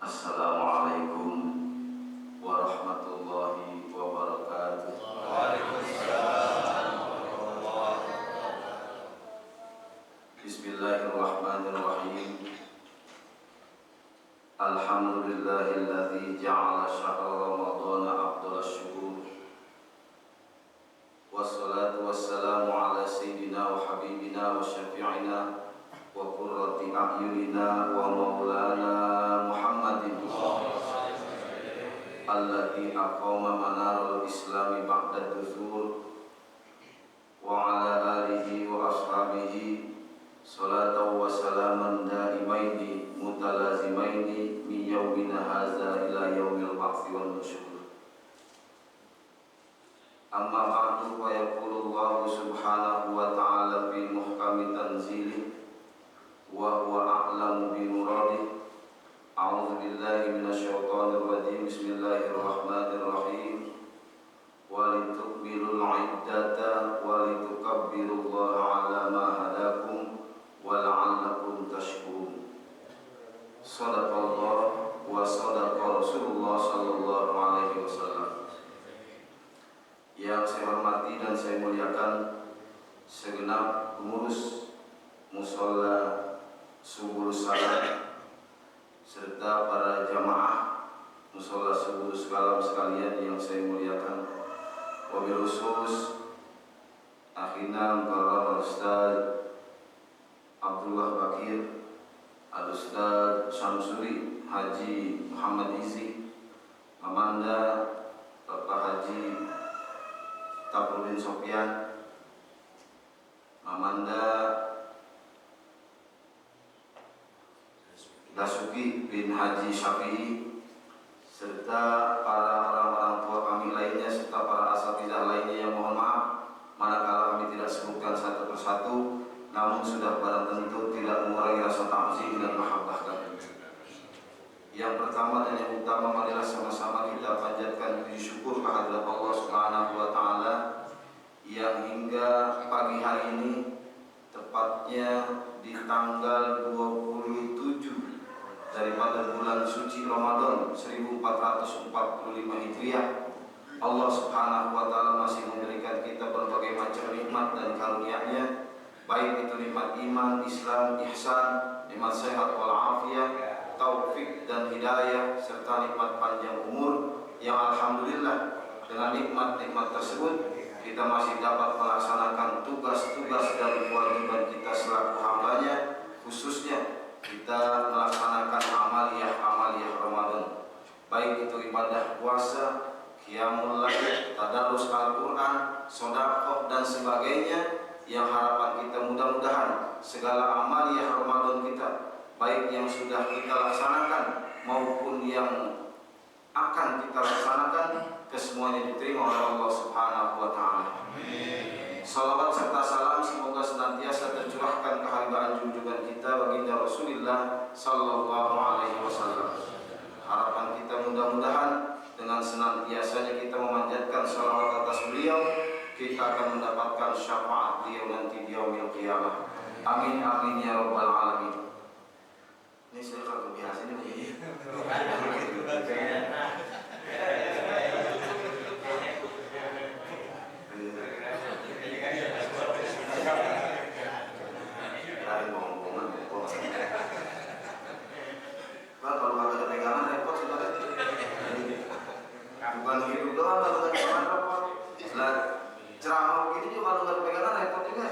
Assalamualaikum warahmatullahi wabarakatuh. Waalaikumsalam warahmatullahi wabarakatuh. Bismillahirrahmanirrahim. Alhamdulillahilladzi ja'ala syahra ramadhana afdalas syuhur. Wassalatu wassalamu ala sayyidina wa habibina wa syafi'ina wa qurrati a'yunina wa maulana Muhammadin alladzi aqama manaral islami ba'da duthur wa ala alihi wa ashabihi salatan wa salaman daimaini mutalazimaini min yaumina hadza ila yaumil ba'tsi wan nusyur. Amma ba'du, wa yaqulu Allah subhanahu wa ta'ala fi muhkami tanzilih wa huwa a'lamu bi muradih. A'udzu billahi minasyaitonir rajim. Bismillahirrahmanirrahim. Wa litukmilul 'iddata wa litukabbirullaha 'ala ma hadakum wa la'allakum tashkurun. Shadaqallah wa shadaqa Rasulullah sallallahu alaihi wasallam. Yang saya hormati dan saya muliakan segenap pengurus mushola Subul Salam serta para jamaah mushola Subul Salam sekalian yang saya muliakan. Wabil khusus akhina mukarram Al-Ustaz Abdullah Bakir, Al-Ustaz Syamsuri Haji Muhammad Izi, Amanda Bapak Haji Tabrudin Sofyan, Amanda Dasuki bin Haji Syafi'i, serta para orang-orang tua kami lainnya serta para asatidzah lainnya yang mohon maaf manakala kami tidak sebutkan satu persatu, namun sudah barang tentu tidak mengurangi rasa ta'zim dan mahabbah kami. Yang pertama dan yang utama, marilah sama-sama kita panjatkan puji syukur kehadirat Allah Subhanahu wa taala yang hingga pagi hari ini, tepatnya di tanggal 27 daripada bulan suci Ramadan 1445 Hijriah, Allah Subhanahu wa taala masih memberikan kita berbagai macam nikmat dan karunia-Nya, baik itu nikmat iman, Islam, ihsan, nikmat sehat wal afiyah, taufik dan hidayah, serta nikmat panjang umur yang alhamdulillah dengan nikmat-nikmat tersebut kita masih dapat melaksanakan tugas-tugas dan kewajiban kita selaku hambanya, khususnya kita melaksanakan amaliyah Ramadan, baik itu ibadah puasa, qiyamul lail, tadarus Al-Quran, sedekah dan sebagainya, yang harapan kita mudah-mudahan segala amaliyah Ramadan kita, baik yang sudah kita laksanakan maupun yang akan kita laksanakan, kesemuanya diterima oleh Allah Subhanahu wa taala. Salawat serta salam semoga senantiasa tercurahkan keharibaan junjungan kita baginda Rasulullah sallallahu alaihi wasallam. Harapan kita mudah-mudahan dengan senantiasanya kita memanjatkan salawat atas beliau, kita akan mendapatkan syafaat beliau nanti di yaumil qiyamah. Amin amin ya rabbal alamin. Ini saya kalau biasa ini begini. Kalau ada pegangan repot sudah. Bukan hidup doang kalau ada pegangan repot. Setelah ceramah begini juga kalau ada pegangan repot juga.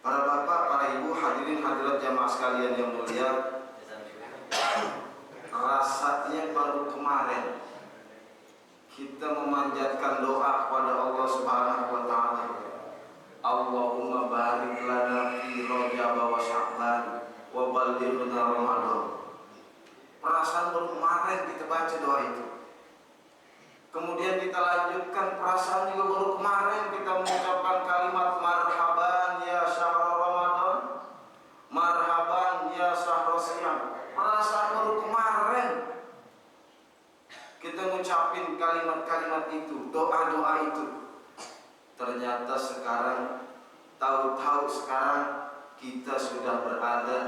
Para bapak, para ibu, hadirin hadirat jamaah sekalian yang mulia, rasanya baru kemarin kita memanjatkan doa kepada Allah Subhanahu wa taala. Allahumma barik lana fi Rajab wa Sya'ban wa ballighna Ramadan. Perasaan baru kemarin kita baca doa itu. Kemudian kita lanjutkan, perasaan juga baru kemarin kita mengucapkan kalimat marhaban ya syahr Ramadan, marhaban ya syahr Siyam. Perasaan baru kemarin kita mengucapin kalimat-kalimat itu, doa-doa itu. Ternyata sekarang, tahu-tahu sekarang kita sudah berada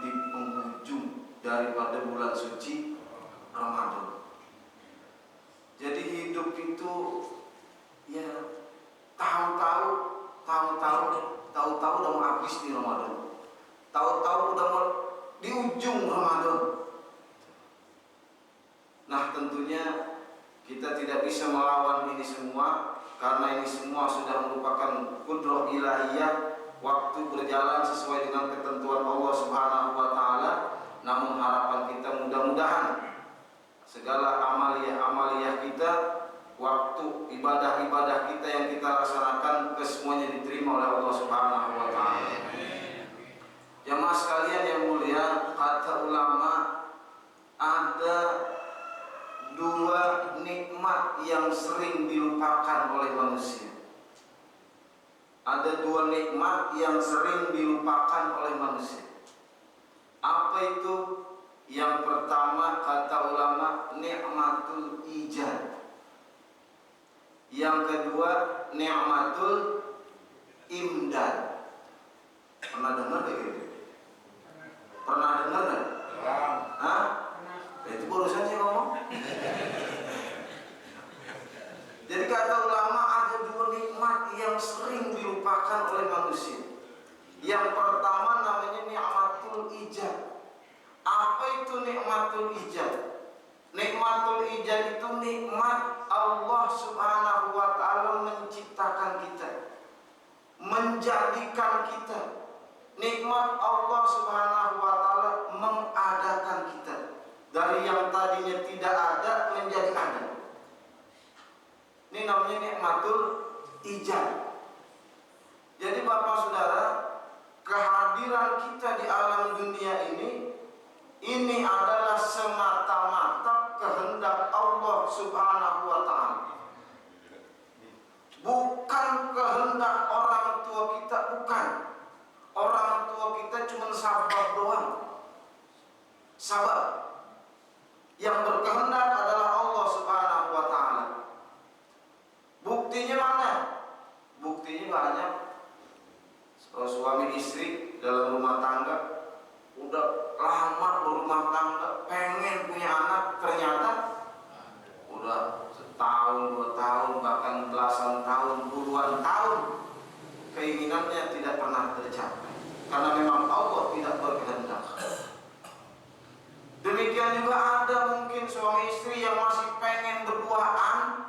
di penghujung daripada bulan suci Ramadan. Jadi hidup itu ya tahu-tahu udah mau habis di Ramadan. Tahu-tahu udah mau di ujung Ramadan. Nah, tentunya kita tidak bisa melawan ini semua karena ini semua sudah merupakan kudrah ilahiyah. Waktu berjalan sesuai dengan ketentuan Allah Subhanahu wa taala. Namun harapan kita mudah-mudahan segala amaliyah kita, waktu ibadah-ibadah kita yang kita laksanakan kesemuanya diterima oleh Allah Subhanahu wa taala. Jamaah sekalian yang mulia, kata ulama ada dua nikmat yang sering dilupakan oleh manusia. Ada dua nikmat yang sering dilupakan oleh manusia. Apa itu? Yang pertama kata ulama nikmatul ijad. Yang kedua nikmatul imdad. Pernah dengar gitu? Pernah dengar enggak? Hah? Itu baru saja ngomong. Jadi kata ulama ada dua nikmat yang sering dilupakan oleh manusia. Yang pertama namanya nikmatul ijad. Apa itu nikmatul ijad? Nikmatul ijad itu nikmat Allah Subhanahu wa taala menciptakan kita, menjadikan kita. Nikmat Allah Subhanahu wa taala mengadakan kita dari yang tadinya tidak ada menjadi ada. Ini namanya nikmatul ijad. Jadi Bapak Saudara, kehadiran kita di alam dunia ini adalah semata-mata kehendak Allah Subhanahu wa taala. Bukan kehendak orang tua kita, bukan. Orang tua kita cuma sabab doang. Sabab. Yang berkehendak adalah Allah Subhanahu wa taala. Buktinya mana? Buktinya banyak. Suami istri dalam rumah tangga udah lama berumah tangga, pengen punya anak, ternyata udah setahun, 2 tahun, bahkan belasan tahun, puluhan tahun keinginannya tidak pernah tercapai karena memang Allah tidak berkehendak. Demikian juga ada mungkin suami istri yang masih pengen berduaan,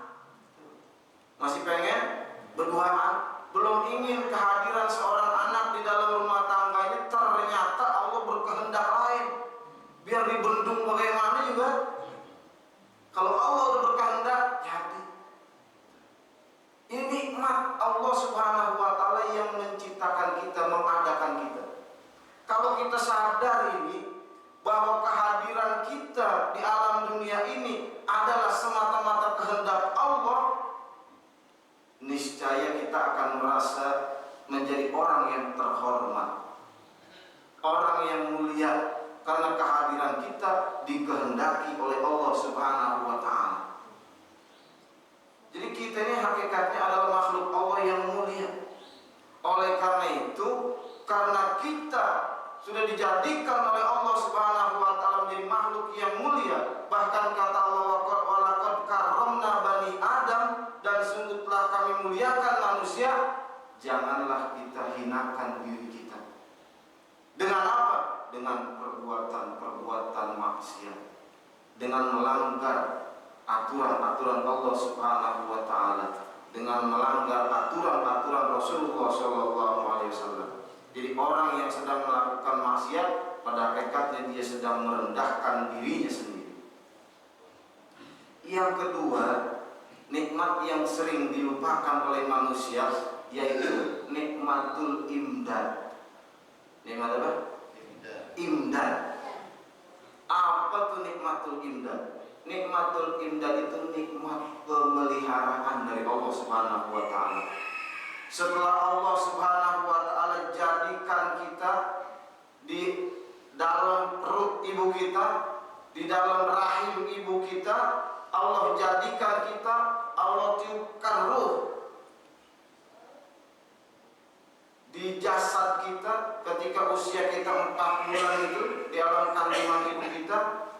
belum ingin kehadiran seorang anak di dalam rumah tangganya, ternyata Allah berkehendak lain. Biar dibendung bagaimana juga, kalau Allah udah berkehendak jadi. Ini nikmat Allah Subhanahu wa taala yang menciptakan kita, mengadakan kita. Kalau kita sadar ini bahwa kehadiran kita di alam dunia ini adalah semata-mata kehendak Allah, niscaya kita akan merasa menjadi orang yang terhormat, orang yang mulia, karena kehadiran kita dikehendaki oleh Allah Subhanahu wa taala. Jadi kita ini hakikatnya adalah makhluk Allah yang mulia. Oleh karena itu, karena kita sudah dijadikan oleh Allah Subhanahu wa taala menjadi makhluk yang mulia, bahkan kata Allah, walaqad karramna bani Adam, dan sungguh telah kami muliakan manusia, janganlah kita hinakan diri kita. Dengan apa? Dengan perbuatan-perbuatan maksiat, dengan melanggar aturan-aturan Allah Subhanahu wa taala, dengan melanggar aturan-aturan Rasulullah sallallahu alaihi wasallam. Jadi orang yang sedang melakukan maksiat, pada hakikatnya dia sedang merendahkan dirinya sendiri. Yang kedua, nikmat yang sering dilupakan oleh manusia yaitu nikmatul imdad. Nikmat apa? Imdad. Apa tuh nikmatul imdad? Nikmatul imdad itu nikmat pemeliharaan dari Allah Subhanahu wa taala. Setelah Allah Subhanahu wa taala jadikan kita di dalam perut ibu kita, di dalam rahim ibu kita, Allah jadikan kita, Allah tiupkan ruh di jasad kita ketika usia kita 4 bulan itu di alam kandungan ibu kita.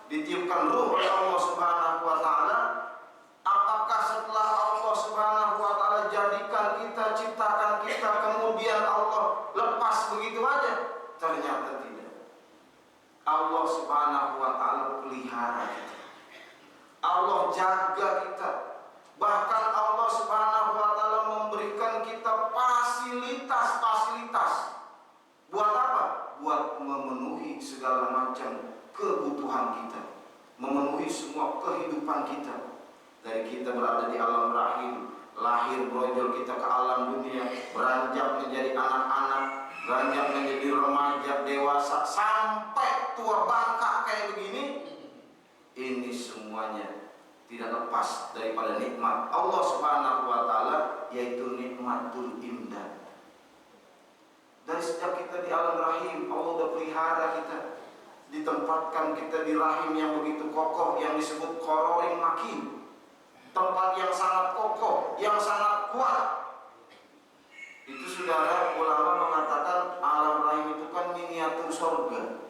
ditiupkan ruh oleh Allah Subhanahu wa taala, apakah setelah Allah Subhanahu wa taala jadikan kita, ciptakan kita, kemudian Allah lepas begitu aja? Ternyata tidak. Allah Subhanahu wa taala pelihara kita. Allah jaga kita. Bahkan Allah Subhanahu wa taala memberikan kita fasilitas-fasilitas. Buat apa? Buat memenuhi segala macam kebutuhan kita, memenuhi semua kehidupan kita. Dari kita berada di alam rahim, lahir brojol kita ke alam dunia, beranjak menjadi anak-anak, beranjak menjadi remaja, dewasa, sampai tua bangka kayak begini, ini semuanya tidak lepas daripada nikmat Allah Subhanahu wa taala, yaitu nikmatul imdad. Dari sejak kita di alam rahim, Allah sudah pelihara kita, ditempatkan kita di rahim yang begitu kokoh, yang disebut qararin makin, tempat yang sangat kokoh, yang sangat kuat. Itu saudara, ulama mengatakan alam rahim itu kan miniatur surga.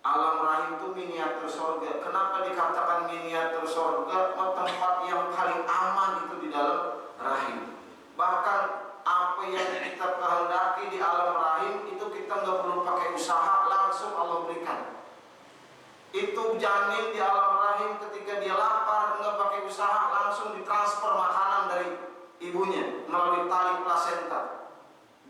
Alam rahim itu miniatur surga. Kenapa dikatakan miniatur surga? Tempat yang paling aman itu di dalam rahim. Bahkan apa yang kita kehendaki di alam rahim itu kita nggak perlu pakai usaha, langsung Allah berikan. Itu janin di alam rahim ketika dia lapar nggak pakai usaha, langsung ditransfer makanan dari ibunya melalui tali plasenta.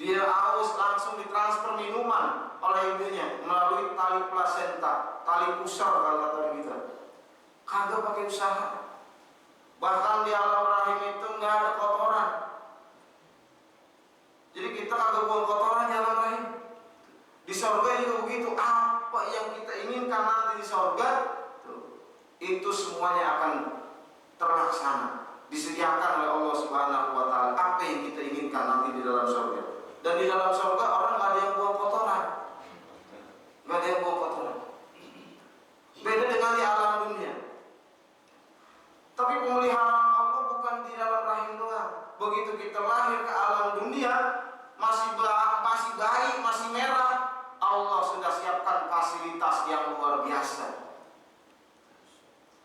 Dia haus, langsung ditransfer minuman oleh ibunya melalui tali plasenta, tali pusar kalau kata kita. Kagak pakai usaha. Bahkan di alam rahim itu nggak ada kotoran. Jadi kita kagak buang kotoran di alam rahim. Di surga juga begitu. Apa yang kita inginkan nanti di surga, itu semuanya akan terlaksana, disediakan oleh Allah Subhanahu wa taala. Apa yang kita inginkan nanti di dalam surga. Dan di dalam surga orang nggak ada yang buang kotoran, nggak ada yang buang kotoran. Beda dengan di alam dunia. Tapi pemeliharaan Allah bukan di dalam rahim doang. Begitu kita lahir ke alam dunia, masih bayi, masih merah, Allah sudah siapkan fasilitas yang luar biasa.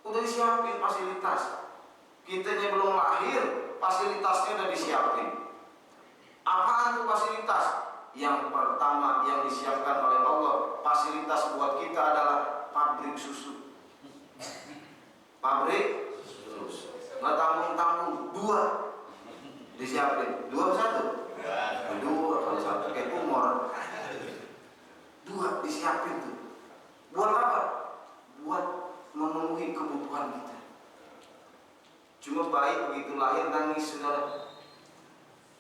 Udah disiapin fasilitas. Kitanya belum lahir, fasilitasnya udah disiapin. Apaan tuh fasilitas? Yang pertama yang disiapkan oleh Allah, fasilitas buat kita adalah pabrik susu. Pabrik susu. Nggak tanggung-tanggung, 2 disiapin. 2 1? 2, kalau 1 kayak tumor. 2 disiapin tuh. Buat apa? Buat memenuhi kebutuhan kita. Cuma bayi begitu lahir nangis, saudara.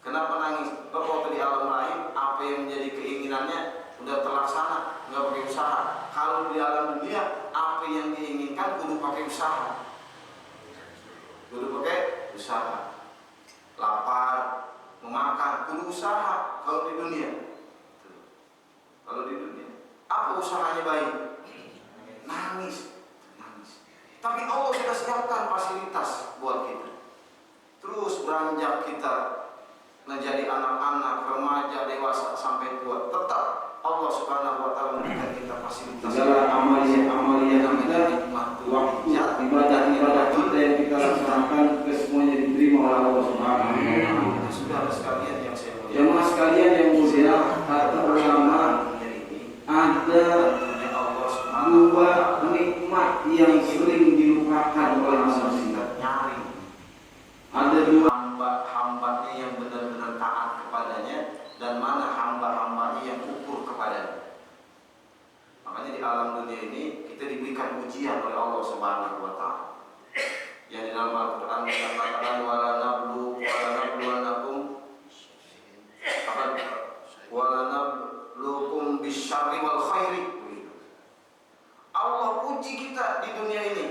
Kenapa nangis? Waktu di alam rahim, apa yang menjadi keinginannya udah terlaksana, nggak pakai usaha. Kalau di alam dunia, apa yang diinginkan kudu pakai usaha. Kudu pakai usaha. Lapar, memakan, kudu usaha. Kalau di dunia, apa usahanya bayi? Nangis. Tapi Allah sudah siapkan fasilitas buat kita. Terus beranjak kita menjadi anak-anak, remaja, dewasa sampai tua, tetap Allah Subhanahu wa taala memberikan kita fasilitas. Segala amalia kita, waktu ibadah kita yang kita laksanakan, semuanya diterima oleh Allah Subhanahu wa taala. Saudara sekalian yang saya muliakan, jemaah sekalian yang mulia, kata ulama ada 2 nikmat yang sering dilupakan oleh manusia. Ada 2 hamba-hambanya yang benar-benar taat kepadanya, dan mana hamba-hambanya yang kufur kepadanya. Makanya di alam dunia ini kita diberikan ujian oleh Allah Subhanahu wa taala. Yang di dalam Al-Qur'an dikatakan wala nabluukum bisyarri wal khairi. Allah uji kita di dunia ini.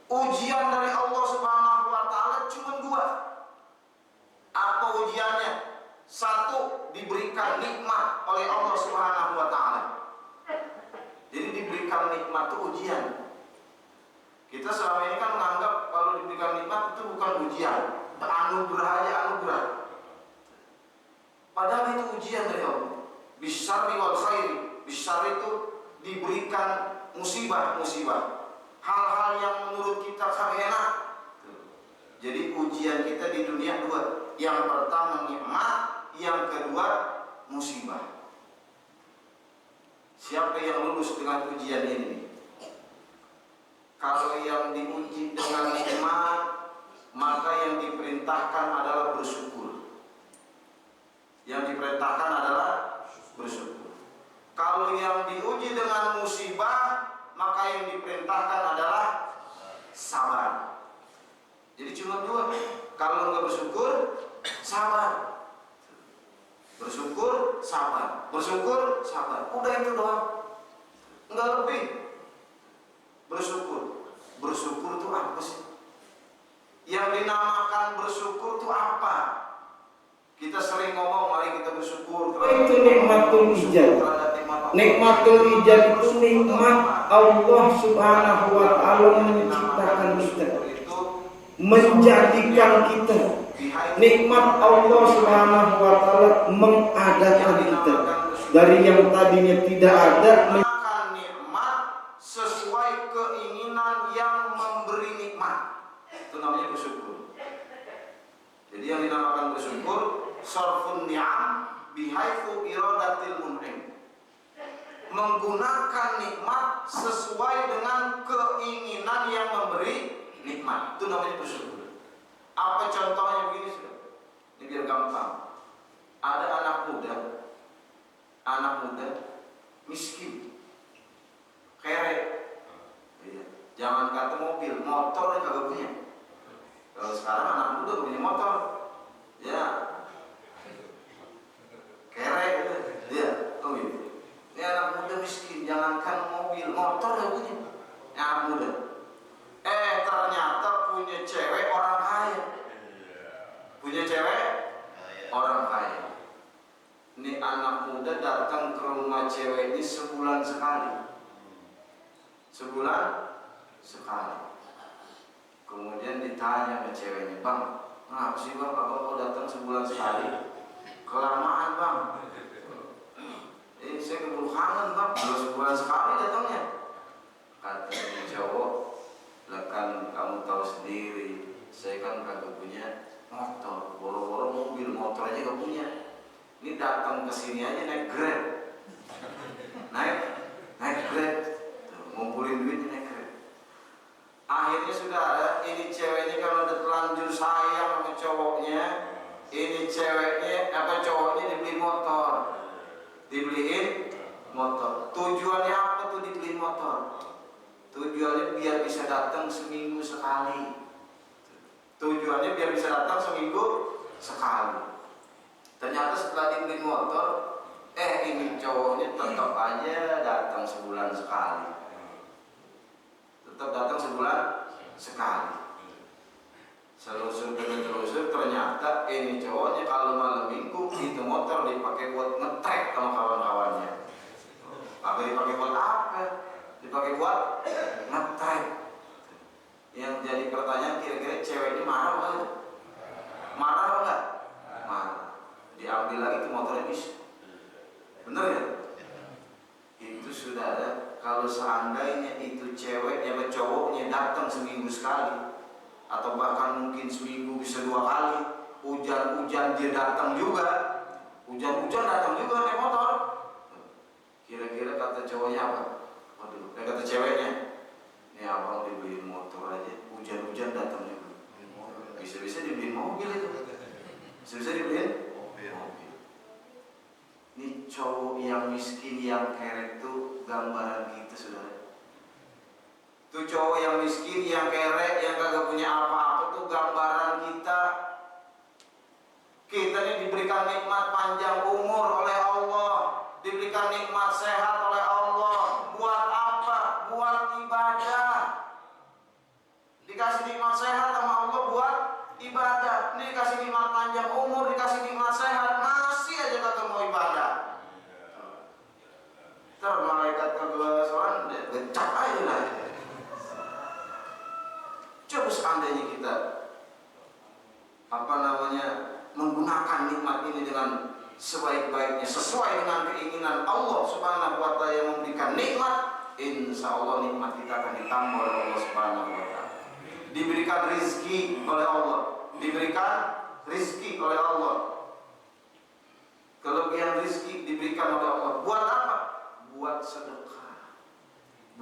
Ujian dari Allah Subhanahu wa taala cuma 2. Apa ujiannya? 1, diberikan nikmat oleh Allah Subhanahu wa taala. Jadi diberikan nikmat itu ujian. Kita selama ini kan menganggap kalau diberikan nikmat itu bukan ujian, anugerah aja, anugerah. Padahal itu ujian dari Allah. Bisyarri wal khairi. Bisyarri itu diberikan musibah-musibah, hal-hal yang menurut kita enak. Jadi ujian kita di dunia dua. Yang pertama nikmat, yang kedua musibah. Siapa yang lulus dengan ujian ini? Kalau yang diuji dengan nikmat, maka yang diperintahkan adalah bersyukur. Yang diperintahkan adalah bersyukur. Kalau yang diuji dengan musibah, maka yang diperintahkan adalah sabar. Jadi cuma dua. Kalau nggak bersyukur, sabar. Bersyukur, sabar. Bersyukur, sabar. Udah itu doang. Nggak lebih. Bersyukur. Bersyukur itu apa sih? Yang dinamakan bersyukur itu apa? Kita sering ngomong, mari kita bersyukur. Itu nikmatul ijab. Nikmatul ijab itu nikmat Allah Subhanahu wa Ta'ala menciptakan kita, menjadikan kita. Nikmat Allah Subhanahu wa Ta'ala mengadakan kita dari yang tadinya tidak ada. Nikmat sesuai keinginan yang memberi nikmat. Itu namanya bersyukur. Jadi yang dinamakan bersyukur sarfun ni'am bihaifu iradatil mun'im. Menggunakan nikmat sesuai dengan keinginan yang memberi nikmat. Itu namanya bersyukur. Apa contohnya begini sudah? Ini biar gampang. Ada anak muda miskin, kere. Jangan kata mobil, motor dia kagak punya. Kalau sekarang anak muda punya motor, ya kere gitu, ya, gitu. Ini anak muda miskin, jangankan mobil, motor dia punya. Anak muda. Ternyata punya cewek orang kaya. Punya cewek orang kaya. Ini anak muda datang ke rumah cewek ini sebulan sekali. Sebulan sekali. Kemudian ditanya sama ceweknya, "Bang, kenapa sih bang, abang kok datang sebulan sekali? Kelamaan bang. Saya keburu kangen bang, kalau sebulan sekali datangnya." Kata cowok, "Lah kan kamu tahu sendiri, saya kan kagak punya motor, boro-boro mobil, motor aja gak punya. Ini datang ke sini aja naik Grab, naik Grab, ngumpulin duit naik Grab." Akhirnya saudara, ini ceweknya kalau udah terlanjur sayang sama cowoknya, ini ceweknya cowoknya dibeliin motor. Tujuannya apa tuh dibeliin motor? Tujuannya biar bisa datang seminggu sekali. Ternyata setelah dibeliin motor, ini cowoknya tetap aja datang sebulan sekali. Selusur ternyata ini cowoknya kalau malam minggu itu motor dipakai buat ngetrek sama kawan-kawannya. Apa dipakai buat apa? Dipakai buat ngetrek. Yang jadi pertanyaan, kira-kira cewek ini marah nggak? Marah. Diambil lagi tuh motornya bisa. Bener ya? Itu saudara, kalau seandainya itu cewek yang cowoknya datang seminggu sekali, atau bahkan mungkin seminggu bisa 2 kali, hujan-hujan dia datang juga, naik motor. Kira-kira kata cowoknya apa? Kata ceweknya, "Ini abang dibeliin motor aja, hujan-hujan datang juga. Bisa-bisa dibeliin mobil itu. Bisa-bisa dibeliin mobil." Ini cowok yang miskin, yang kerek itu gambaran kita, saudara. Itu cowok yang miskin, yang kerek, yang kagak punya apa-apa tuh gambaran kita. Kita ini diberikan nikmat panjang umur oleh Allah, diberikan nikmat sehat oleh Allah. Buat apa? Buat ibadah. Dikasih nikmat sehat sama Allah buat ibadah. Ini dikasih nikmat panjang umur, dikasih nikmat sehat, masih aja kagak mau ibadah. Ntar malaikat kagak soal, becak aja lah. Coba seandainya kita menggunakan nikmat ini dengan sebaik-baiknya, sesuai dengan keinginan Allah Subhanahu wa Ta'ala yang memberikan nikmat, insya Allah nikmat kita akan ditambah oleh Allah Subhanahu wa Ta'ala. Diberikan rizki oleh Allah, diberikan rizki oleh Allah, kelebihan rizki diberikan oleh Allah. Buat apa? Buat sedekah,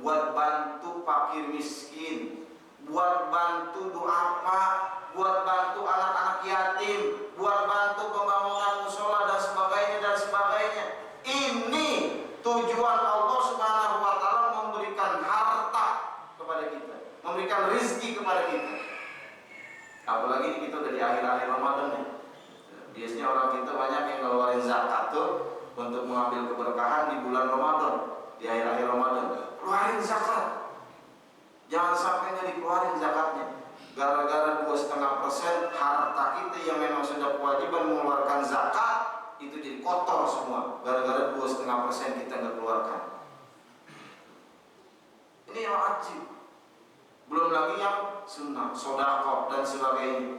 buat bantu fakir miskin, buat bantu duafa, buat bantu anak-anak yatim, buat bantu pembangunan musola dan sebagainya dan sebagainya. Ini tujuan Allah Subhanahu wa Ta'ala memberikan harta kepada kita, memberikan rezeki kepada kita. Apalagi kita udah di akhir-akhir Ramadan ya. Biasanya orang kita banyak yang ngeluarin zakat tuh untuk mengambil keberkahan di bulan Ramadan, di akhir-akhir Ramadan. Keluarin zakat, jangan sampai nggak dikeluarin zakatnya. Gara-gara 2,5% harta kita yang memang sudah kewajiban mengeluarkan zakat itu jadi kotor semua. Gara-gara 2,5% kita nggak keluarkan. Ini yang wajib. Belum lagi yang sunnah, sedekah dan sebagainya,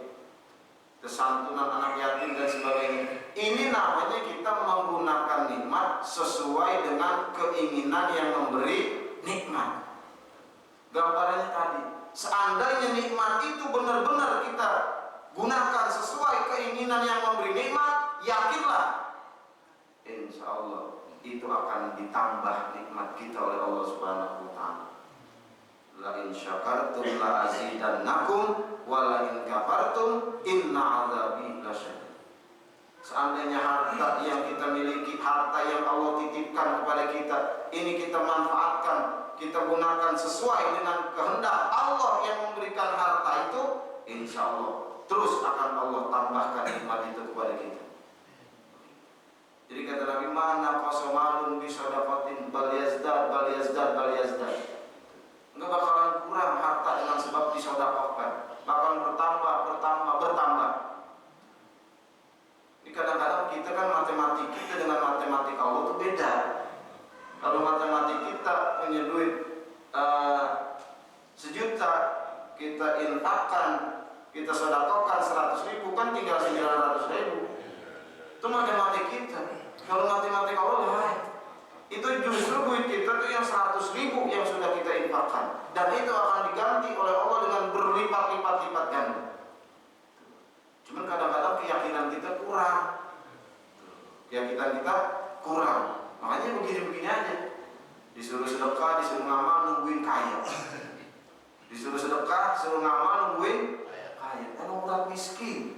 kesantunan anak yatim dan sebagainya. Ini namanya kita menggunakan nikmat sesuai dengan keinginan yang memberi nikmat. Gambarannya tadi, seandainya nikmat itu benar-benar kita gunakan sesuai keinginan yang memberi nikmat, yakinlah insya Allah itu akan ditambah nikmat kita oleh Allah Subhanahu wa Ta'ala. La in syakartum la azidannakum wa la in kafartum inna azabi lasyadid. Seandainya harta yang kita miliki, harta yang Allah titipkan kepada kita, ini kita manfaatkan, kita gunakan sesuai dengan kehendak Allah yang memberikan harta itu, insya Allah terus akan Allah tambahkan nikmat itu kepada kita. Jadi kata Nabi, mana qasamalun bi sadaqatin bal yazdad bal yazdad bal yazdad. Enggak bakalan kurang harta dengan sebab disedekahkan, bakalan bertambah. Ini kadang-kadang kita kan matematik kita dengan matematik Allah itu beda. Kalau matematik kita punya duit 1 juta, kita infakkan, kita sedekahkan 100.000, kan tinggal 900.000. Itu matematik kita. Kalau matematik Allah lain. Itu justru duit kita tuh yang 100.000 yang sudah kita infakkan, dan itu akan diganti oleh Allah dengan berlipat-lipat ganda. Cuman kadang-kadang keyakinan kita kurang. Makanya begini-begini aja. Disuruh sedekah, disuruh ngamal, nungguin kaya. Disuruh sedekah, suruh ngamal, nungguin kaya. Emang urat miskin.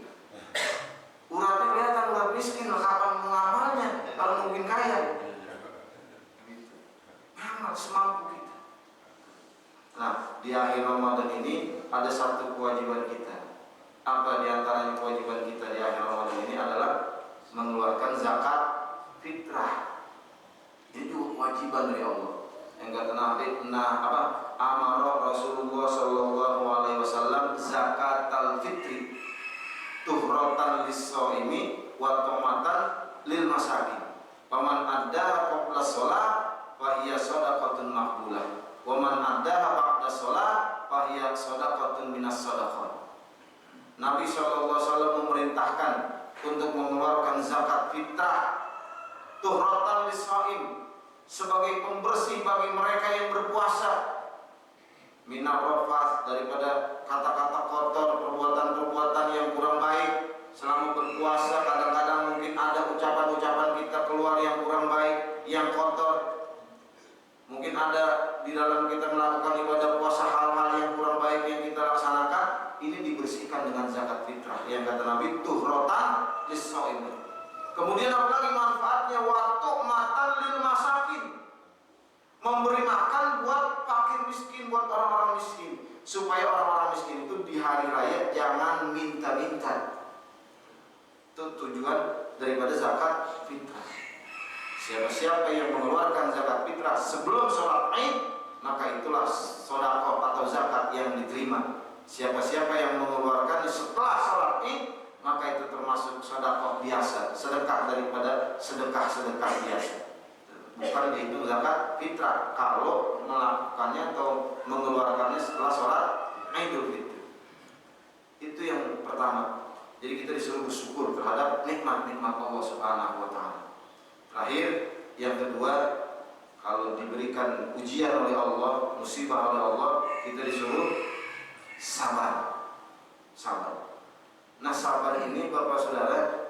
Uratnya kelihatan urat miskin, kapan mengamalnya kalau nungguin kaya? Semampu kita. Nah, di akhir Ramadan ini ada satu kewajiban kita. Apa di antaranya kewajiban kita di akhir Ramadan ini adalah mengeluarkan zakat fitrah. Ini juga kewajiban dari Allah. Yang kata Nabi, amara Rasulullah sallallahu alaihi wasallam zakatal fitri tuhratan lis-shaimi wa tomatan lil masakin. Paman ada qabla shalah fahiya shadaqatun maqbulah wa man addaha ba'da shalah fahiya shadaqatun minas shadaqat. Nabi SAW memerintahkan untuk mengeluarkan zakat fitrah tuhratan lis-shaim, sebagai pembersih bagi mereka yang berpuasa, minar rafath, daripada kata-kata kotor, perbuatan-perbuatan yang kurang baik. Selama berpuasa kadang-kadang mungkin ada ucapan-ucapan kita keluar yang kurang baik, yang kotor. Mungkin ada di dalam kita melakukan ibadah puasa hal-hal yang kurang baik yang kita laksanakan. Ini dibersihkan dengan zakat fitrah yang kata Nabi tuhratan lis-shaim. Kemudian apa lagi manfaatnya? Waktu matan lil masakin, memberi makan buat fakir miskin, buat orang-orang miskin, supaya orang-orang miskin itu di hari raya jangan minta-minta. Itu tujuan daripada zakat fitrah. Siapa-siapa yang mengeluarkan zakat fitrah sebelum sholat Id, maka itulah sedekah atau zakat yang diterima. Siapa-siapa yang mengeluarkan setelah sholat Id, maka itu termasuk sedekah biasa, sedekah daripada sedekah biasa. Bukan dihitung zakat fitrah kalau melakukannya atau mengeluarkannya setelah sholat Idul Fitri. Itu yang pertama. Jadi kita disuruh bersyukur terhadap nikmat-nikmat Allah Subhanahu wa Ta'ala. Terakhir, yang kedua, kalau diberikan ujian oleh Allah, musibah oleh Allah, kita disuruh sabar. Sabar. Nah, sabar ini Bapak Saudara,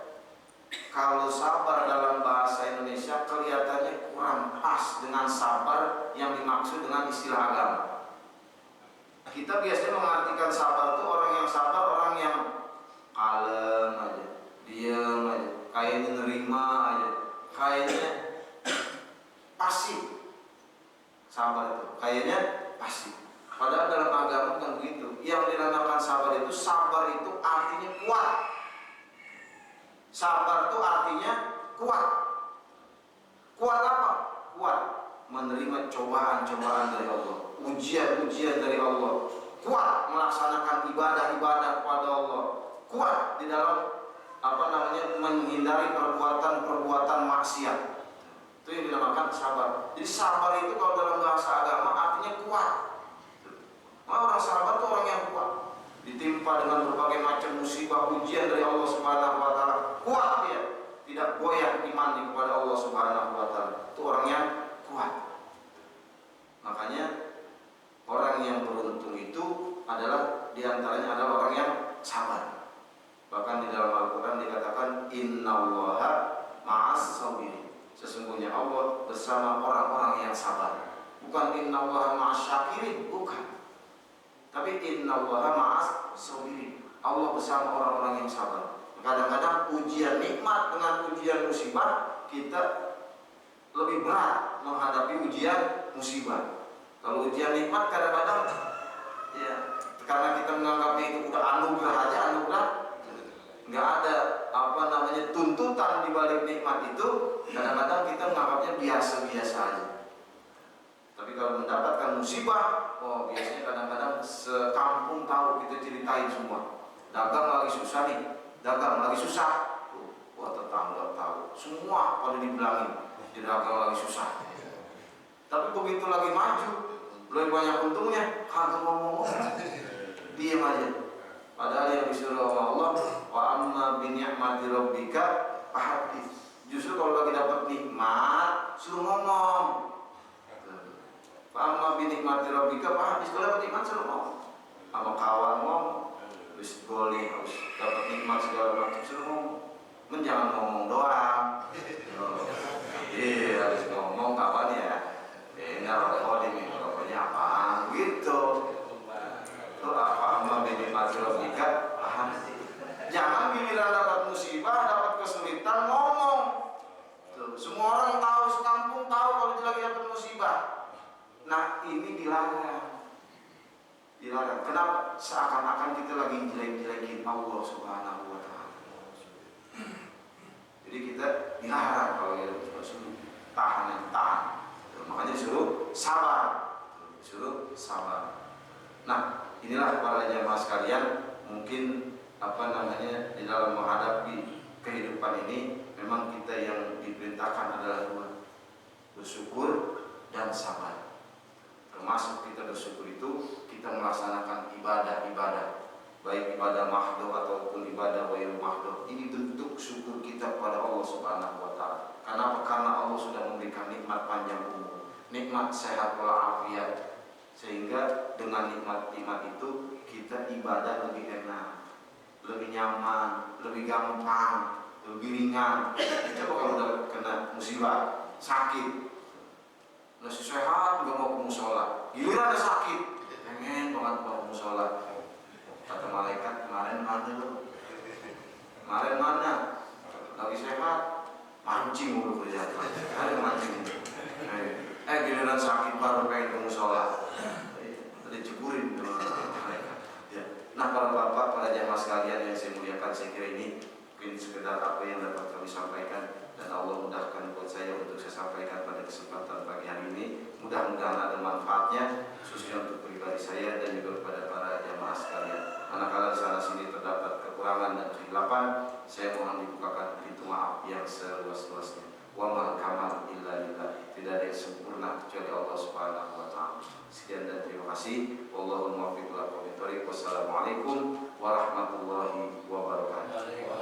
kalau sabar dalam bahasa Indonesia kelihatannya kurang pas dengan sabar yang dimaksud dengan istilah agama. Kita biasanya mengartikan sabar itu orang yang sabar, orang yang kalem aja, diam aja, kayaknya nerima aja, kayaknya pasif. Sabar itu kayaknya pasif. Padahal dalam agama bukan begitu. Yang dinamakan sabar itu artinya kuat. Sabar itu artinya kuat. Kuat apa? Kuat menerima cobaan-cobaan dari Allah, ujian-ujian dari Allah. Kuat melaksanakan ibadah-ibadah kepada Allah. Kuat di dalam menghindari perbuatan-perbuatan maksiat. Itu yang dinamakan sabar. Jadi sabar itu kalau dalam bahasa agama artinya kuat. Orang sabar itu orang yang kuat. Ditimpa dengan berbagai macam musibah, ujian dari Allah Subhanahu wa taala, kuat dia, tidak goyah imannya kepada Allah Subhanahu wa taala. Itu orang yang kuat. Makanya orang yang beruntung itu adalah diantaranya adalah orang yang sabar. Bahkan di dalam Al-Quran dikatakan innallaha ma'as sabirin. Sesungguhnya Allah bersama orang-orang yang sabar. Bukan innallaha ma'as syakirin, bukan. Tapi innallaha ma'as sabirin. Allah bersama orang-orang yang sabar. Kadang-kadang ujian nikmat dengan ujian musibah, kita lebih berat menghadapi ujian musibah. Kalau ujian nikmat kadang-kadang ya, karena kita menganggapnya itu udah anugerah aja, anugerah, nggak ada tuntutan di balik nikmat itu, kadang-kadang kita menganggapnya biasa-biasa aja. Tapi kalau mendapatkan musibah, oh biasanya kadang-kadang sekampung tahu, kita ceritain semua. Dagang lagi susah nih, dagang lagi susah. Wah, tetangga tahu, semua pada dibilangin, dagang lagi susah. Tapi begitu lagi maju, lebih banyak untungnya, kagak ngomong, diam aja. Padahal yang disuruh Allah, wa amma bi ni'mati rabbika fahaddits. Justru kalau lagi dapat nikmat, suruh ngomong. Amma bi ni'mati rabbika fahaddits. Kalau dapat nikmat suruh ngomong. Sama kawan ngomong, habis boleh, habis dapat nikmat segala macam suruh ngomong. Jangan ngomong doang. Iya, harus ngomong kapan ya? Ini rokok ini, rokoknya apa? Gitu. Itu apa? Amma bi ni'mati rabbika fahaddits. Jangan giliran dapat musibah, dapat kesulitan ngomong. Tuh, semua orang tahu, sekampung tahu kalau dia lagi dapat musibah. Nah, ini dilarang. Dilarang. Kenapa? Seakan-akan kita lagi jelek-jelekin Allah Subhanahu wa taala. Jadi kita dilarang kalau ya disuruh tahan. Makanya disuruh sabar. Disuruh sabar. Nah, inilah para jamaah sekalian, mungkin di dalam menghadapi kehidupan ini memang kita yang diperintahkan adalah dua, bersyukur dan sabar. Termasuk kita bersyukur itu kita melaksanakan ibadah-ibadah, baik ibadah mahdhuf ataupun ibadah ghairul mahdhuf. Ini bentuk syukur kita kepada Allah Subhanahu wa taala. Kenapa? Karena Allah sudah memberikan nikmat panjang umur, nikmat sehat walafiat, sehingga dengan nikmat-nikmat itu kita ibadah lebih enak, lebih nyaman, lebih gampang, lebih ringan. Coba kalau udah kena musibah, sakit, masih sehat nggak mau ke musola, giliran ada sakit, pengen banget mau ke musola. Kata malaikat, kemarin mana lu? Kemarin mana? Lagi sehat, mancing mulu kerja. Ada mancing. Giliran sakit baru pengen ke musola. Tadi ceburin malaikat. Ya. Nah, para bapak, para jamaah sekalian yang saya muliakan, saya kira ini mungkin sekedar apa yang dapat kami sampaikan, dan Allah mudahkan buat saya untuk saya sampaikan pada kesempatan pagi hari ini. Mudah-mudahan ada manfaatnya, khususnya untuk pribadi saya dan juga kepada para jamaah sekalian. Manakala di sana sini terdapat kekurangan dan kehilapan, saya mohon dibukakan pintu maaf yang seluas-luasnya. Wa mal kamal illa lillah. Tidak ada yang sempurna kecuali Allah Subhanahu wa taala. Sekian dan terima kasih. Wallahul muwaffiq ila aqwamit thoriq. Wassalamualaikum warahmatullahi wabarakatuh.